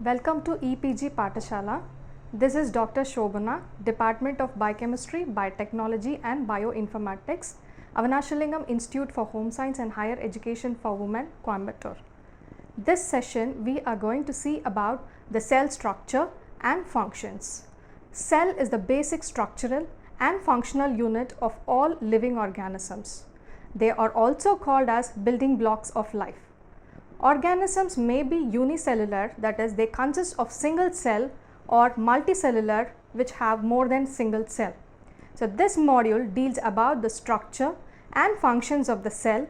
Welcome to EPG Patashala. This is Dr. Shobana, Department of Biochemistry, Biotechnology and Bioinformatics, Avanashalingam Institute for Home Science and Higher Education for Women, Coimbatore. This session we are going to see about the cell structure and functions. Cell is the basic structural and functional unit of all living organisms. They are also called as building blocks of life. Organisms may be unicellular, that is, they consist of single cell, or multicellular, which have more than single cell. So this module deals about the structure and functions of the cell.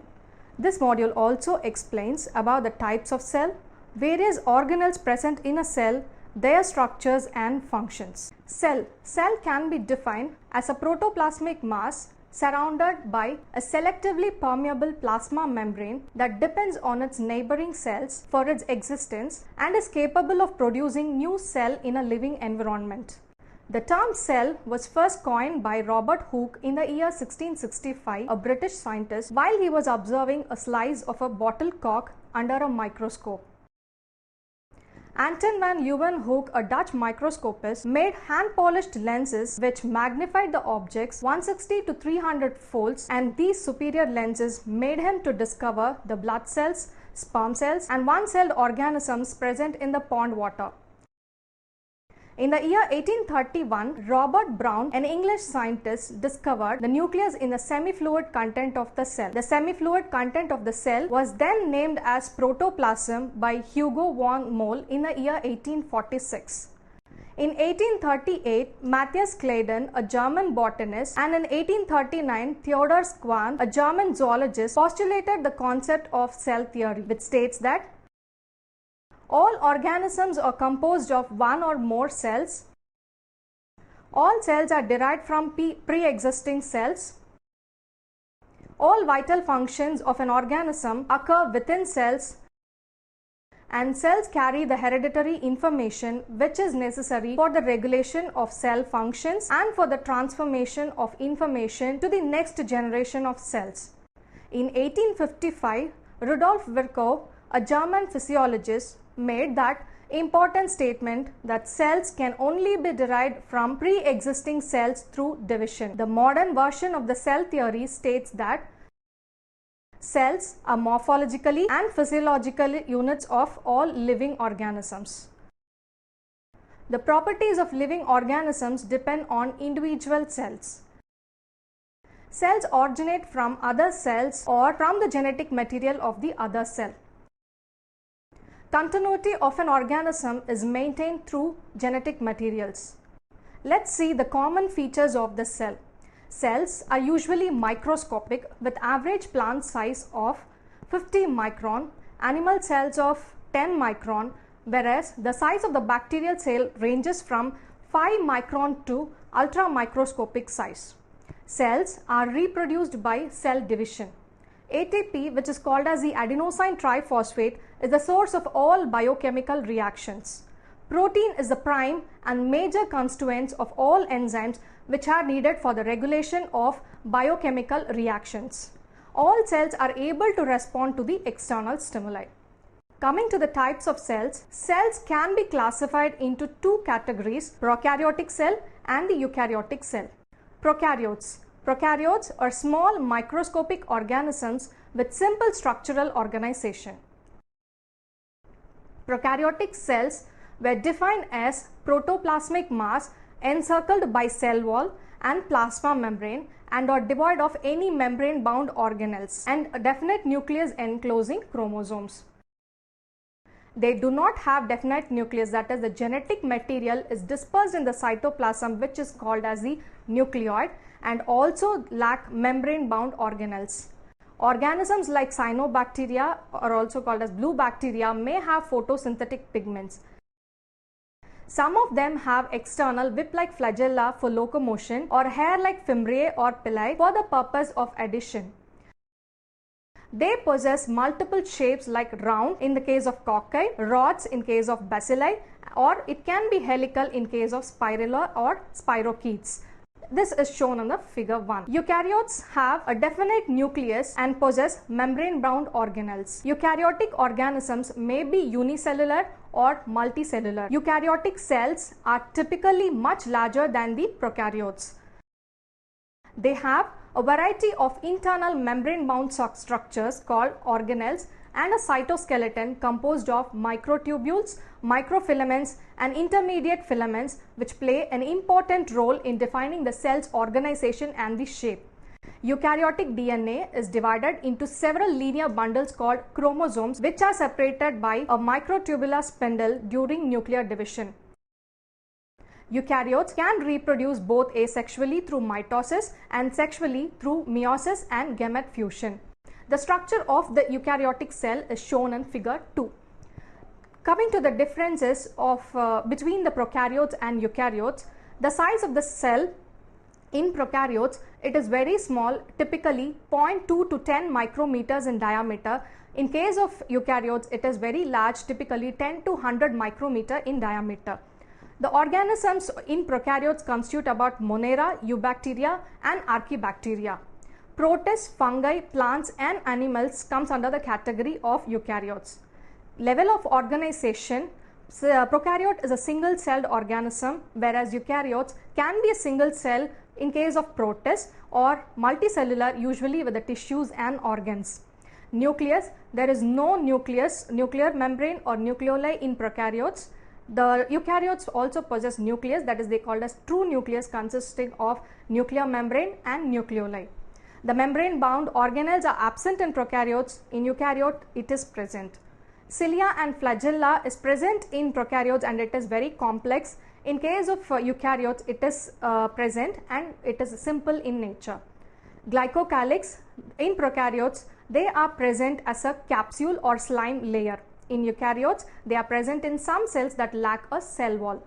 This module also explains about the types of cell, various organelles present in a cell, their structures and functions. Cell can be defined as a protoplasmic mass surrounded by a selectively permeable plasma membrane that depends on its neighboring cells for its existence and is capable of producing new cell in a living environment. The term cell was first coined by Robert Hooke in the year 1665, a British scientist, while he was observing a slice of a bottle cork under a microscope. Anton van Leeuwenhoek, a Dutch microscopist, made hand-polished lenses which magnified the objects 160 to 300 folds, and these superior lenses made him to discover the blood cells, sperm cells and one-celled organisms present in the pond water. In the year 1831, Robert Brown, an English scientist, discovered the nucleus in the semi-fluid content of the cell. The semi-fluid content of the cell was then named as protoplasm by Hugo von Mohl in the year 1846. In 1838, Matthias Claden, a German botanist, and in 1839, Theodor Schwann, a German zoologist, postulated the concept of cell theory, which states that all organisms are composed of one or more cells. All cells are derived from pre-existing cells. All vital functions of an organism occur within cells, and cells carry the hereditary information which is necessary for the regulation of cell functions and for the transformation of information to the next generation of cells. In 1855, Rudolf Virchow, a German physiologist, made that important statement that cells can only be derived from pre-existing cells through division. The modern version of the cell theory states that cells are morphologically and physiologically units of all living organisms. The properties of living organisms depend on individual cells. Cells originate from other cells or from the genetic material of the other cell. Continuity of an organism is maintained through genetic materials. Let's see the common features of the cell. Cells are usually microscopic with average plant size of 50 micron, animal cells of 10 micron, whereas the size of the bacterial cell ranges from 5 micron to ultra microscopic size. Cells are reproduced by cell division. ATP, which is called as the adenosine triphosphate, is the source of all biochemical reactions. Protein is the prime and major constituents of all enzymes which are needed for the regulation of biochemical reactions. All cells are able to respond to the external stimuli. Coming to the types of cells, cells can be classified into two categories: prokaryotic cell and the eukaryotic cell. Prokaryotes are small microscopic organisms with simple structural organization. Prokaryotic cells were defined as protoplasmic mass encircled by cell wall and plasma membrane and are devoid of any membrane bound organelles and a definite nucleus enclosing chromosomes. They do not have definite nucleus, that is, the genetic material is dispersed in the cytoplasm, which is called as the nucleoid, and also lack membrane bound organelles. Organisms like cyanobacteria, or also called as blue bacteria, may have photosynthetic pigments. Some of them have external whip-like flagella for locomotion or hair-like fimbriae or pili for the purpose of addition. They possess multiple shapes like round in the case of cocci, rods in case of bacilli, or it can be helical in case of spirilla or spirochetes. This is shown in the figure 1. Eukaryotes have a definite nucleus and possess membrane-bound organelles. Eukaryotic organisms may be unicellular or multicellular. Eukaryotic cells are typically much larger than the prokaryotes. They have a variety of internal membrane-bound structures called organelles and a cytoskeleton composed of microtubules, microfilaments and intermediate filaments, which play an important role in defining the cell's organization and the shape. Eukaryotic DNA is divided into several linear bundles called chromosomes, which are separated by a microtubular spindle during nuclear division. Eukaryotes can reproduce both asexually through mitosis and sexually through meiosis and gamete fusion. The structure of the eukaryotic cell is shown in figure 2. Coming to the differences between the prokaryotes and eukaryotes, the size of the cell in prokaryotes, it is very small, typically 0.2 to 10 micrometers in diameter. In case of eukaryotes, it is very large, typically 10 to 100 micrometer in diameter. The organisms in prokaryotes constitute about Monera, Eubacteria and Archaebacteria. Protists, fungi, plants and animals comes under the category of eukaryotes. Level of organization, prokaryote is a single celled organism, whereas eukaryotes can be a single cell in case of protists or multicellular, usually with the tissues and organs. Nucleus, there is no nuclear membrane or nucleoli in prokaryotes. The eukaryotes also possess nucleus, that is they called as true nucleus, consisting of nuclear membrane and nucleoli. The membrane bound organelles are absent in prokaryotes. In eukaryote it is present. Cilia and flagella is present in prokaryotes and it is very complex. In case of eukaryotes it is present and it is simple in nature. Glycocalyx in prokaryotes, they are present as a capsule or slime layer. In eukaryotes, they are present in some cells that lack a cell wall.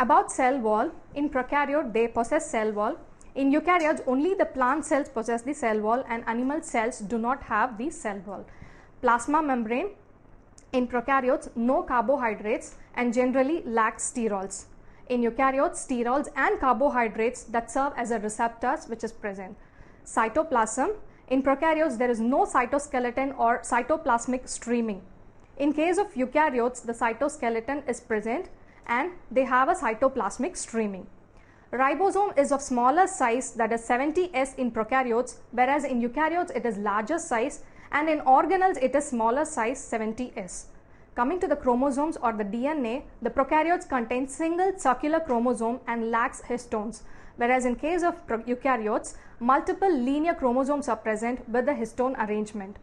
About cell wall, in prokaryote they possess cell wall. In eukaryotes, only the plant cells possess the cell wall and animal cells do not have the cell wall. Plasma membrane, in prokaryotes, no carbohydrates and generally lacks sterols. In eukaryotes, sterols and carbohydrates that serve as a receptors which is present. Cytoplasm, in prokaryotes there is no cytoskeleton or cytoplasmic streaming. In case of eukaryotes, the cytoskeleton is present and they have a cytoplasmic streaming. Ribosome is of smaller size, that is 70S in prokaryotes, whereas in eukaryotes it is larger size, and in organelles it is smaller size 70S. Coming to the chromosomes or the DNA, the prokaryotes contain single circular chromosome and lacks histones, whereas in case of eukaryotes, multiple linear chromosomes are present with the histone arrangement.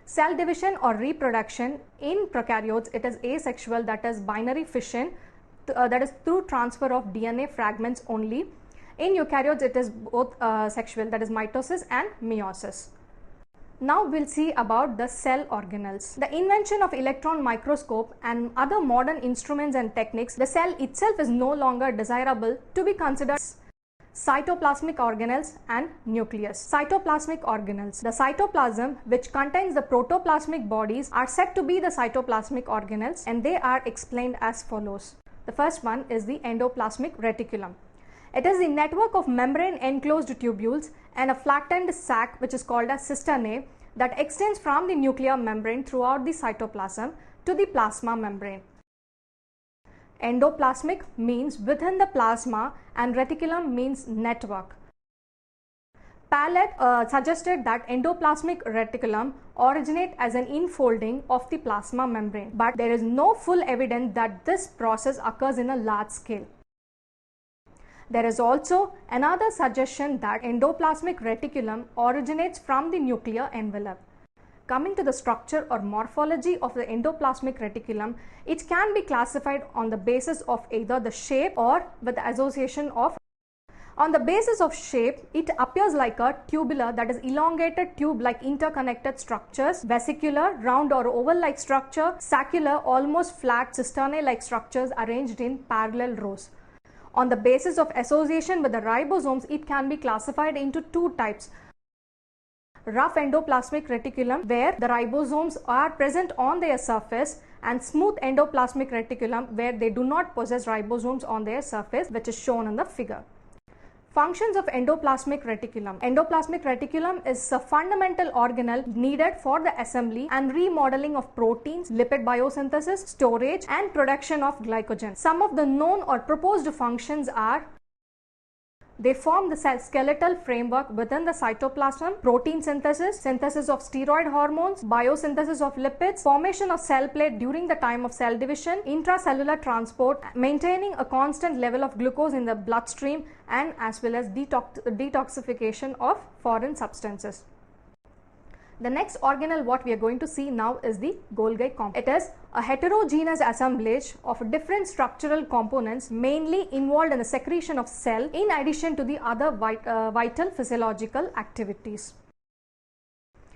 Cell division or reproduction, in prokaryotes it is asexual, that is binary fission, that is through transfer of DNA fragments only. In eukaryotes it is both sexual, that is mitosis and meiosis. Now we'll see about the cell organelles. The invention of electron microscope and other modern instruments and techniques, the cell itself is no longer desirable to be considered cytoplasmic organelles and nucleus. Cytoplasmic organelles. The cytoplasm, which contains the protoplasmic bodies, are said to be the cytoplasmic organelles, and they are explained as follows. The first one is the endoplasmic reticulum. It is the network of membrane enclosed tubules and a flattened sac which is called a cisternae that extends from the nuclear membrane throughout the cytoplasm to the plasma membrane. Endoplasmic means within the plasma and reticulum means network. Pallet suggested that endoplasmic reticulum originate as an infolding of the plasma membrane, but there is no full evidence that this process occurs in a large scale. There is also another suggestion that endoplasmic reticulum originates from the nuclear envelope. Coming to the structure or morphology of the endoplasmic reticulum, it can be classified on the basis of either the shape or with the association of. On the basis of shape, it appears like a tubular, that is elongated tube-like interconnected structures, vesicular, round or oval-like structure, saccular, almost flat, cisternae-like structures arranged in parallel rows. On the basis of association with the ribosomes, it can be classified into two types. Rough endoplasmic reticulum, where the ribosomes are present on their surface, and smooth endoplasmic reticulum, where they do not possess ribosomes on their surface, which is shown in the figure. Functions of endoplasmic reticulum. Endoplasmic reticulum is a fundamental organelle needed for the assembly and remodeling of proteins, lipid biosynthesis, storage and production of glycogen. Some of the known or proposed functions are: they form the skeletal framework within the cytoplasm, protein synthesis, synthesis of steroid hormones, biosynthesis of lipids, formation of cell plate during the time of cell division, intracellular transport, maintaining a constant level of glucose in the bloodstream, and as well as detoxification of foreign substances. The next organelle what we are going to see now is the Golgi complex. It is a heterogeneous assemblage of different structural components mainly involved in the secretion of cell in addition to the other vital physiological activities.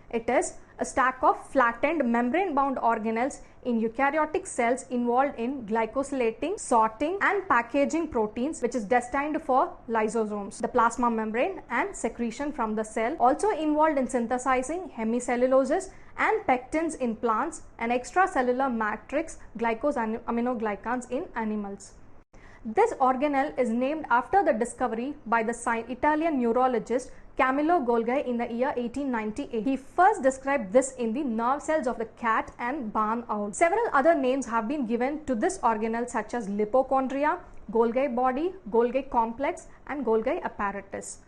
It is a stack of flattened membrane-bound organelles in eukaryotic cells involved in glycosylating, sorting and packaging proteins, which is destined for lysosomes, the plasma membrane, and secretion from the cell. Also involved in synthesizing hemicelluloses and pectins in plants and extracellular matrix glycosaminoglycans in animals. This organelle is named after the discovery by the Italian neurologist Camillo Golgi in the year 1898. He first described this in the nerve cells of the cat and barn owl. Several other names have been given to this organelle such as lipochondria, Golgi body, Golgi complex and Golgi apparatus.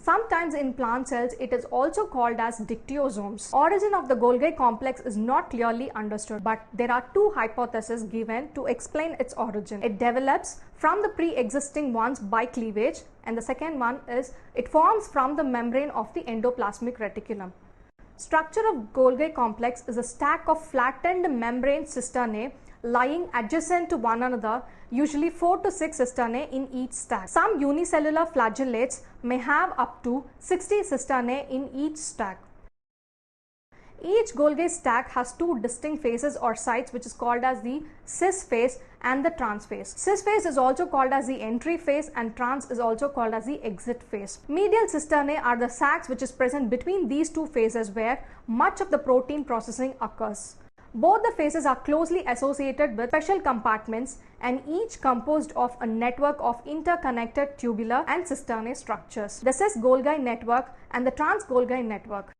Sometimes in plant cells it is also called as dictyosomes. Origin of the Golgi complex is not clearly understood, but there are two hypotheses given to explain its origin. It develops from the pre-existing ones by cleavage, and the second one is it forms from the membrane of the endoplasmic reticulum. Structure of Golgi complex is a stack of flattened membrane cisternae lying adjacent to one another, usually 4 to 6 cisternae in each stack. Some unicellular flagellates may have up to 60 cisternae in each stack. Each Golgi stack has two distinct phases or sites, which is called as the cis phase and the trans phase. Cis phase is also called as the entry phase and trans is also called as the exit phase. Medial cisternae are the sacs which is present between these two phases where much of the protein processing occurs. Both the phases are closely associated with special compartments and each composed of a network of interconnected tubular and cisternae structures. The cis Golgi network and the trans Golgi network.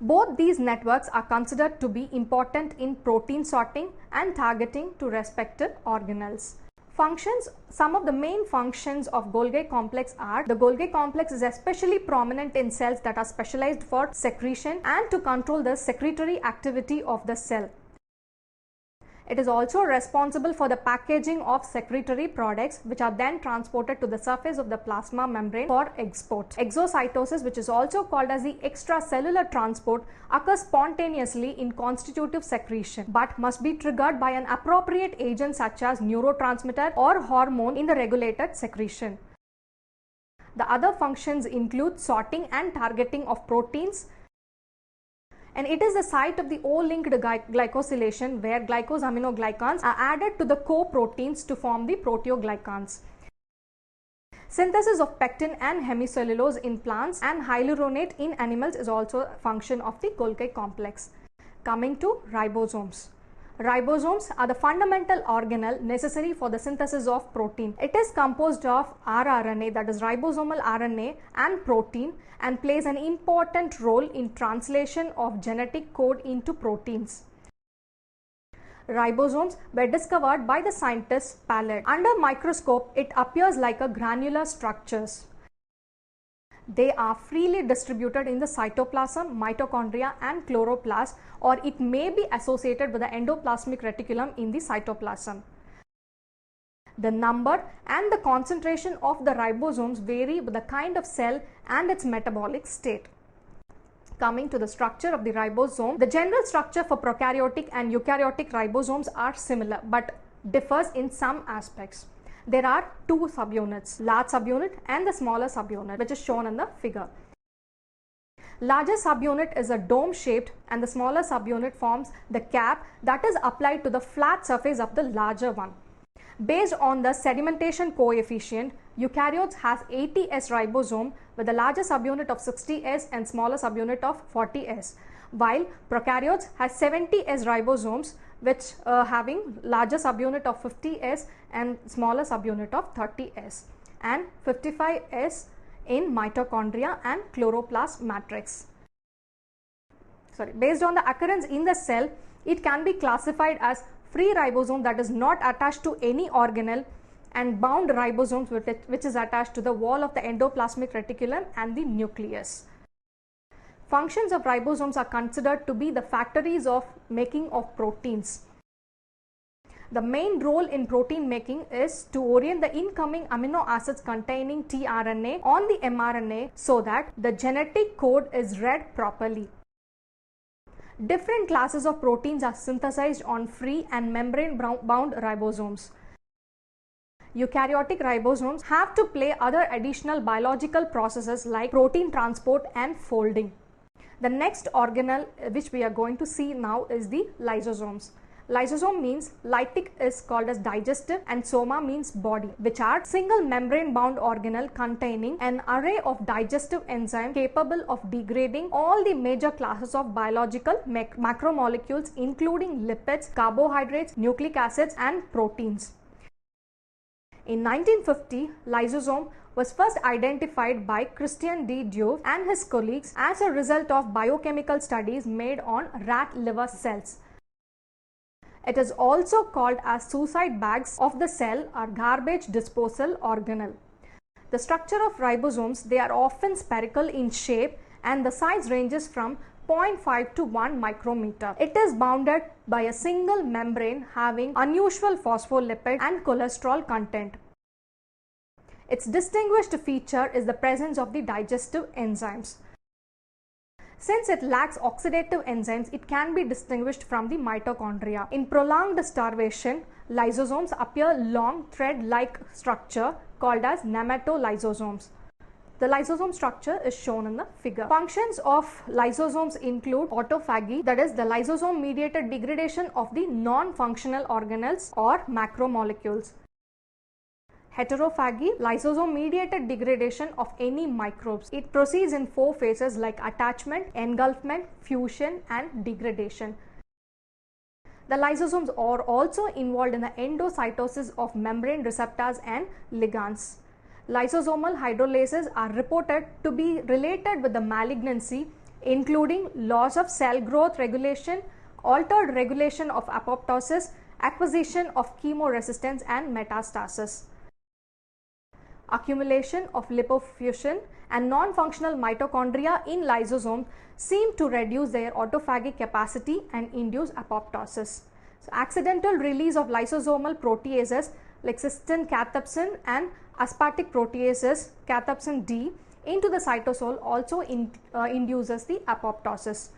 Both these networks are considered to be important in protein sorting and targeting to respective organelles. Functions. Some of the main functions of Golgi complex are: the Golgi complex is especially prominent in cells that are specialized for secretion and to control the secretory activity of the cell. It is also responsible for the packaging of secretory products which are then transported to the surface of the plasma membrane for export. Exocytosis, which is also called as the extracellular transport, occurs spontaneously in constitutive secretion but must be triggered by an appropriate agent such as neurotransmitter or hormone in the regulated secretion. The other functions include sorting and targeting of proteins, and it is the site of the O-linked glycosylation where glycosaminoglycans are added to the co-proteins to form the proteoglycans. Synthesis of pectin and hemicellulose in plants and hyaluronate in animals is also a function of the Golgi complex. Coming to ribosomes. Ribosomes are the fundamental organelle necessary for the synthesis of protein. It is composed of rRNA, that is ribosomal RNA, and protein, and plays an important role in translation of genetic code into proteins. Ribosomes were discovered by the scientist Palade. Under microscope, it appears like a granular structures. They are freely distributed in the cytoplasm, mitochondria and chloroplasts, or it may be associated with the endoplasmic reticulum in the cytoplasm. The number and the concentration of the ribosomes vary with the kind of cell and its metabolic state. Coming to the structure of the ribosome, the general structure for prokaryotic and eukaryotic ribosomes are similar but differs in some aspects. There are two subunits, large subunit and the smaller subunit, which is shown in the figure. Larger subunit is a dome shaped and the smaller subunit forms the cap that is applied to the flat surface of the larger one. Based on the sedimentation coefficient, eukaryotes has 80S ribosome with a larger subunit of 60S and smaller subunit of 40S, while prokaryotes has 70S ribosomes which having larger subunit of 50S and smaller subunit of 30S. and 55s in mitochondria and chloroplast matrix. Based on the occurrence in the cell, it can be classified as free ribosome that is not attached to any organelle, and bound ribosomes which is attached to the wall of the endoplasmic reticulum and the nucleus. Functions of ribosomes are considered to be the factories of making of proteins. The main role in protein making is to orient the incoming amino acids containing tRNA on the mRNA so that the genetic code is read properly. Different classes of proteins are synthesized on free and membrane-bound ribosomes. Eukaryotic ribosomes have to play other additional biological processes like protein transport and folding. The next organelle which we are going to see now is the lysosomes. Lysosome means lytic is called as digestive and soma means body, which are single membrane bound organelle containing an array of digestive enzymes capable of degrading all the major classes of biological macromolecules including lipids, carbohydrates, nucleic acids and proteins. In 1950, lysosome was first identified by Christian D. Diouf and his colleagues as a result of biochemical studies made on rat liver cells. It is also called as suicide bags of the cell or garbage disposal organelle. The structure of ribosomes, they are often spherical in shape and the size ranges from 0.5 to 1 micrometer. It is bounded by a single membrane having unusual phospholipid and cholesterol content. Its distinguished feature is the presence of the digestive enzymes. Since it lacks oxidative enzymes, it can be distinguished from the mitochondria. In prolonged starvation, lysosomes appear long thread-like structure called as nematolysosomes. The lysosome structure is shown in the figure. Functions of lysosomes include autophagy, that is the lysosome mediated degradation of the non-functional organelles or macromolecules. Heterophagy, lysosome mediated degradation of any microbes. It proceeds in 4 phases like attachment, engulfment, fusion and degradation. The lysosomes are also involved in the endocytosis of membrane receptors and ligands. Lysosomal hydrolases are reported to be related with the malignancy, including loss of cell growth regulation, altered regulation of apoptosis, acquisition of chemoresistance and metastasis. Accumulation of lipofuscin and non-functional mitochondria in lysosomes seem to reduce their autophagic capacity and induce apoptosis. So, accidental release of lysosomal proteases like cysteine cathepsin and aspartic proteases cathepsin D into the cytosol also induces the apoptosis.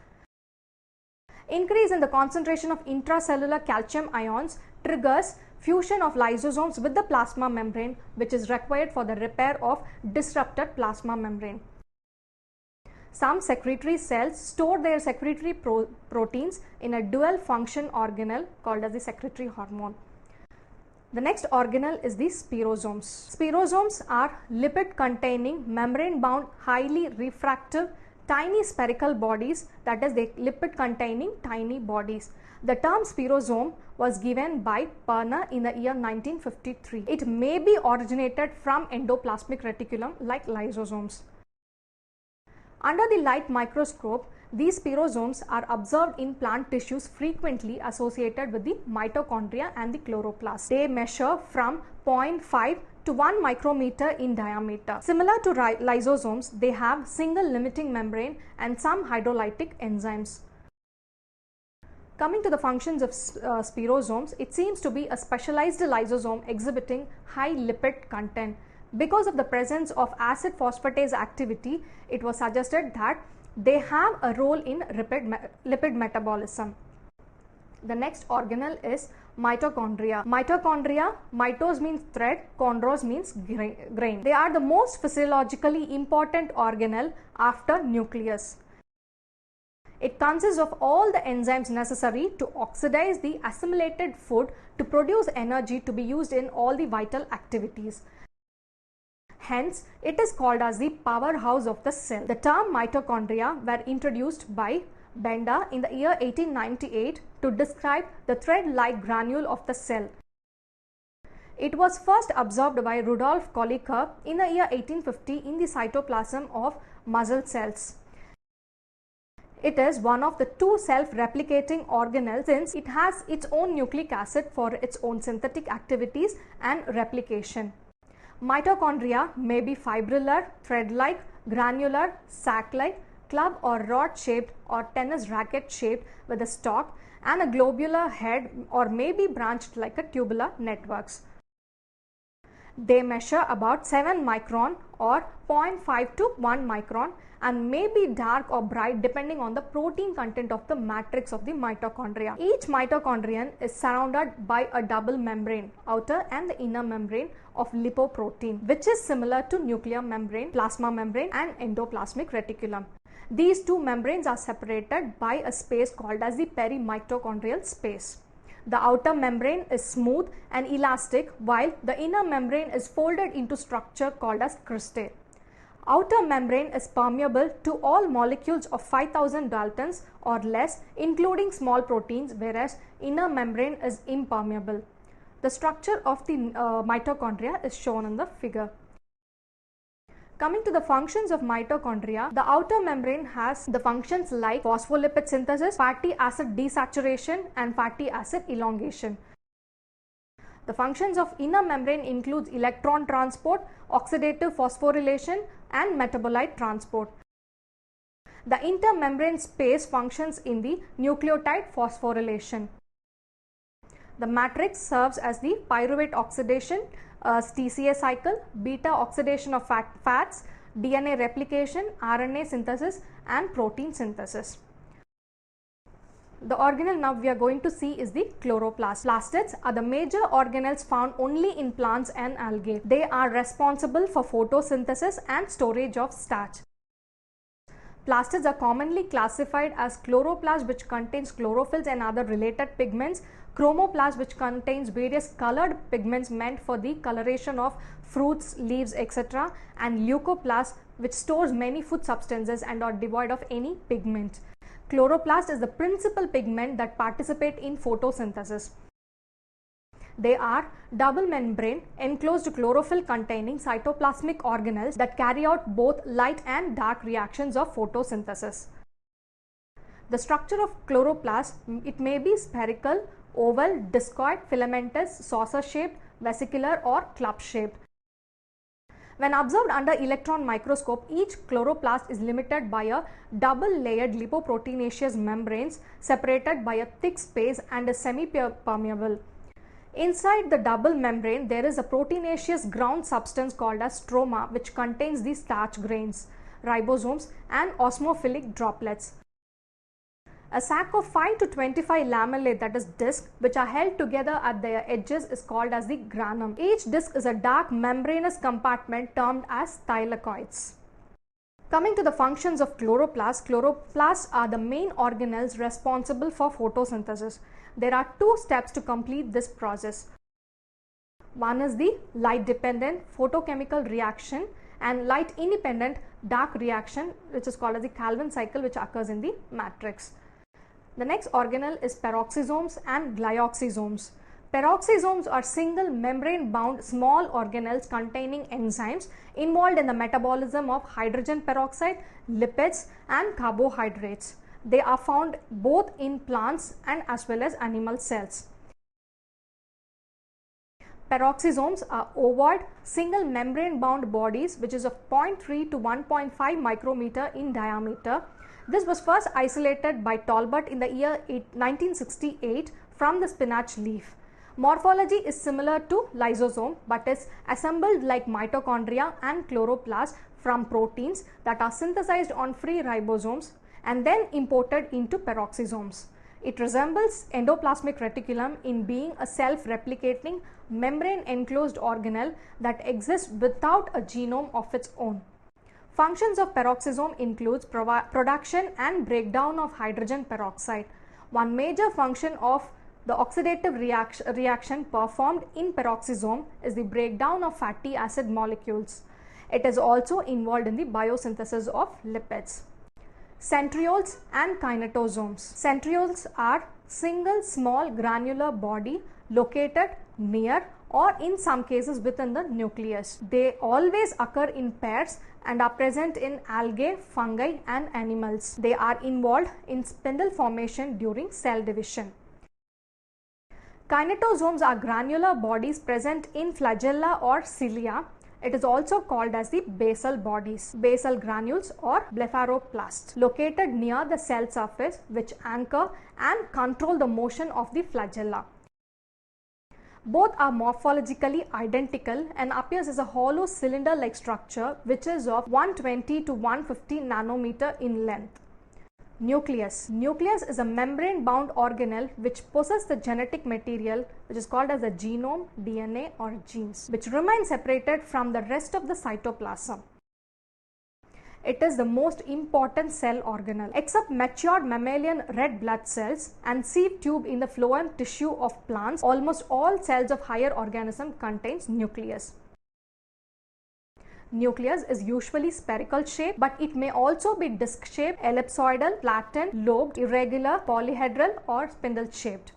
Increase in the concentration of intracellular calcium ions triggers fusion of lysosomes with the plasma membrane, which is required for the repair of disrupted plasma membrane. Some secretory cells store their secretory proteins in a dual function organelle called as the secretory hormone. The next organelle is the spherosomes. Spherosomes are lipid containing membrane bound highly refractive tiny spherical bodies, that is, they lipid containing tiny bodies. The term spherosome was given by Perner in the year 1953. It may be originated from endoplasmic reticulum like lysosomes. Under the light microscope, these spherosomes are observed in plant tissues frequently associated with the mitochondria and the chloroplasts. They measure from 0.5 to 1 micrometer in diameter. Similar to lysosomes, they have single limiting membrane and some hydrolytic enzymes. Coming to the functions of spherosomes, it seems to be a specialized lysosome exhibiting high lipid content. Because of the presence of acid phosphatase activity, it was suggested that they have a role in lipid metabolism. The next organelle is mitochondria. Mitochondria, mitos means thread, chondros means grain. They are the most physiologically important organelle after nucleus. It consists of all the enzymes necessary to oxidize the assimilated food to produce energy to be used in all the vital activities. Hence, it is called as the powerhouse of the cell. The term mitochondria were introduced by Benda in the year 1898 to describe the thread-like granule of the cell. It was first observed by Rudolf Kölliker in the year 1850 in the cytoplasm of muscle cells. It is one of the two self-replicating organelles since it has its own nucleic acid for its own synthetic activities and replication. Mitochondria may be fibrillar, thread-like, granular, sac-like, club or rod-shaped or tennis racket-shaped with a stalk and a globular head, or may be branched like a tubular networks. They measure about 7 micron or 0.5 to 1 micron and may be dark or bright depending on the protein content of the matrix of the mitochondria. Each mitochondrion is surrounded by a double membrane, outer and the inner membrane of lipoprotein, which is similar to nuclear membrane, plasma membrane and endoplasmic reticulum. These two membranes are separated by a space called as the perimitochondrial space. The outer membrane is smooth and elastic, while the inner membrane is folded into structure called as cristae. Outer membrane is permeable to all molecules of 5000 Daltons or less, including small proteins, whereas inner membrane is impermeable. The structure of the mitochondria is shown in the figure. Coming to the functions of mitochondria, the outer membrane has the functions like phospholipid synthesis, fatty acid desaturation and fatty acid elongation. The functions of inner membrane includes electron transport, oxidative phosphorylation and metabolite transport. The intermembrane space functions in the nucleotide phosphorylation. The matrix serves as the pyruvate oxidation, TCA cycle, beta oxidation of fats, DNA replication, RNA synthesis and protein synthesis. The organelle now we are going to see is the chloroplast. Plastids are the major organelles found only in plants and algae. They are responsible for photosynthesis and storage of starch. Plastids are commonly classified as chloroplast, which contains chlorophylls and other related pigments, chromoplast, which contains various colored pigments meant for the coloration of fruits, leaves, etc., and leucoplast, which stores many food substances and are devoid of any pigment. Chloroplast is the principal pigment that participate in photosynthesis. They are double membrane enclosed chlorophyll containing cytoplasmic organelles that carry out both light and dark reactions of photosynthesis. The structure of chloroplast, it may be spherical, oval, discoid, filamentous, saucer shaped, vesicular or club shaped. When observed under electron microscope, each chloroplast is limited by a double layered lipoproteinaceous membranes separated by a thick space and is semi-permeable. Inside the double membrane, there is a proteinaceous ground substance called as stroma, which contains the starch grains, ribosomes and osmophilic droplets. A sac of 5 to 25 lamellae, that is disc, which are held together at their edges, is called as the granum. Each disc is a dark membranous compartment termed as thylakoids. Coming to the functions of chloroplasts, chloroplasts are the main organelles responsible for photosynthesis. There are two steps to complete this process. One is the light dependent photochemical reaction and light independent dark reaction, which is called as the Calvin cycle, which occurs in the matrix. The next organelle is peroxisomes and glyoxysomes. Peroxisomes are single membrane bound small organelles containing enzymes involved in the metabolism of hydrogen peroxide, lipids and carbohydrates. They are found both in plants and as well as animal cells. Peroxisomes are ovoid single membrane bound bodies which is of 0.3 to 1.5 micrometer in diameter. This was first isolated by Talbot in the year 1968 from the spinach leaf. Morphology is similar to lysosome but is assembled like mitochondria and chloroplast from proteins that are synthesized on free ribosomes and then imported into peroxisomes. It resembles endoplasmic reticulum in being a self-replicating membrane enclosed organelle that exists without a genome of its own. Functions of peroxisome includes production and breakdown of hydrogen peroxide. One major function of the oxidative reaction performed in peroxisome is the breakdown of fatty acid molecules. It is also involved in the biosynthesis of lipids. Centrioles and kinetosomes. Centrioles are single small granular body located near or in some cases within the nucleus. They always occur in pairs and are present in algae, fungi and animals. They are involved in spindle formation during cell division. Kinetosomes are granular bodies present in flagella or cilia. It is also called as the basal bodies, basal granules or blepharoplasts, located near the cell surface, which anchor and control the motion of the flagella. Both are morphologically identical and appears as a hollow cylinder-like structure which is of 120 to 150 nanometer in length. Nucleus. Nucleus is a membrane-bound organelle which possesses the genetic material which is called as the genome, DNA or genes, which remain separated from the rest of the cytoplasm. It is the most important cell organelle. Except matured mammalian red blood cells and sieve tube in the phloem tissue of plants, almost all cells of higher organism contains nucleus. Nucleus is usually spherical shaped, but it may also be disc shaped, ellipsoidal, flattened, lobed, irregular, polyhedral or spindle shaped.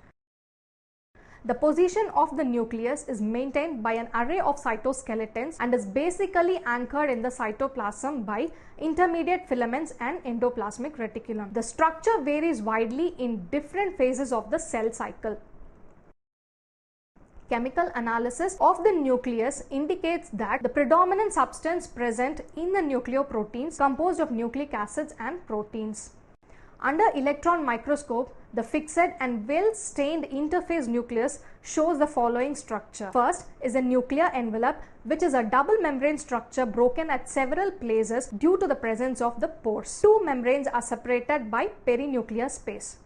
The position of the nucleus is maintained by an array of cytoskeletons and is basically anchored in the cytoplasm by intermediate filaments and endoplasmic reticulum. The structure varies widely in different phases of the cell cycle. Chemical analysis of the nucleus indicates that the predominant substance present in the nucleoproteins composed of nucleic acids and proteins. Under electron microscope, the fixed and well-stained interphase nucleus shows the following structure. First is a nuclear envelope, which is a double membrane structure broken at several places due to the presence of the pores. Two membranes are separated by perinuclear space.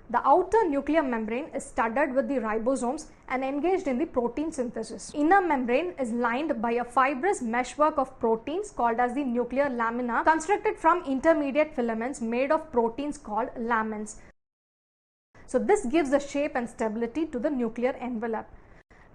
The outer nuclear membrane is studded with the ribosomes and engaged in the protein synthesis. Inner membrane is lined by a fibrous meshwork of proteins called as the nuclear lamina, constructed from intermediate filaments made of proteins called lamins. So this gives the shape and stability to the nuclear envelope.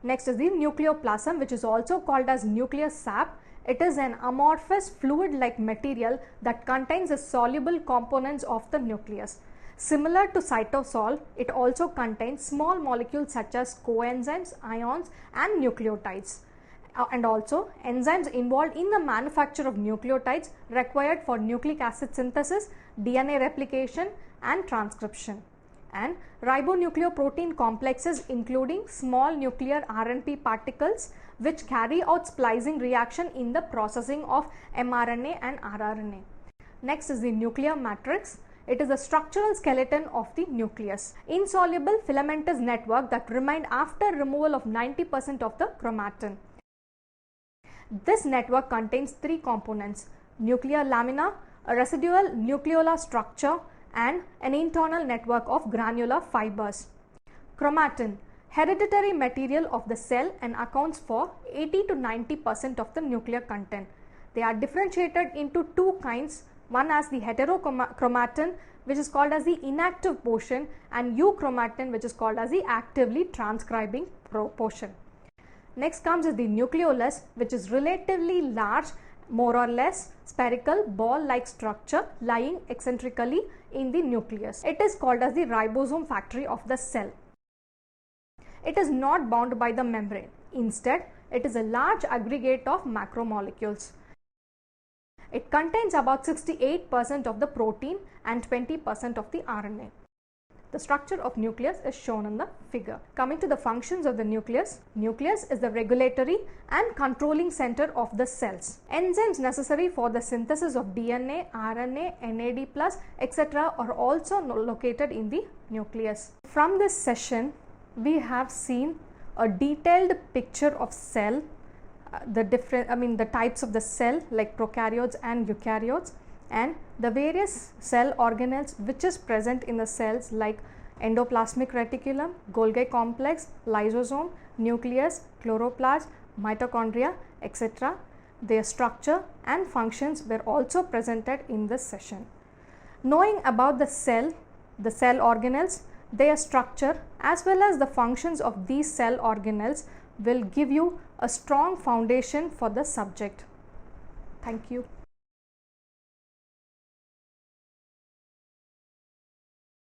Next is the nucleoplasm, which is also called as nuclear sap. It is an amorphous fluid-like material that contains the soluble components of the nucleus. Similar to cytosol, it also contains small molecules such as coenzymes, ions and nucleotides, and also enzymes involved in the manufacture of nucleotides required for nucleic acid synthesis, DNA replication and transcription, and ribonucleoprotein complexes including small nuclear RNP particles which carry out splicing reaction in the processing of mRNA and rRNA. Next is the nuclear matrix. It is a structural skeleton of the nucleus. Insoluble filamentous network that remained after removal of 90% of the chromatin. This network contains three components: nuclear lamina, a residual nucleolar structure, and an internal network of granular fibers. Chromatin, hereditary material of the cell and accounts for 80 to 90% of the nuclear content. They are differentiated into two kinds. One as the heterochromatin, which is called as the inactive portion, and euchromatin, which is called as the actively transcribing portion. Next comes is the nucleolus, which is relatively large, more or less spherical ball-like structure lying eccentrically in the nucleus. It is called as the ribosome factory of the cell. It is not bound by the membrane. Instead, it is a large aggregate of macromolecules. It contains about 68% of the protein and 20% of the RNA. The structure of nucleus is shown in the figure. Coming to the functions of the nucleus. Nucleus is the regulatory and controlling center of the cells. Enzymes necessary for the synthesis of DNA, RNA, NAD+, etc. are also located in the nucleus. From this session, we have seen a detailed picture of cell, the types of the cell like prokaryotes and eukaryotes, and the various cell organelles which is present in the cells like endoplasmic reticulum, Golgi complex, lysosome, nucleus, chloroplast, mitochondria, etc. Their structure and functions were also presented in this session. Knowing about the cell organelles, their structure as well as the functions of these cell organelles will give you a strong foundation for the subject. Thank you.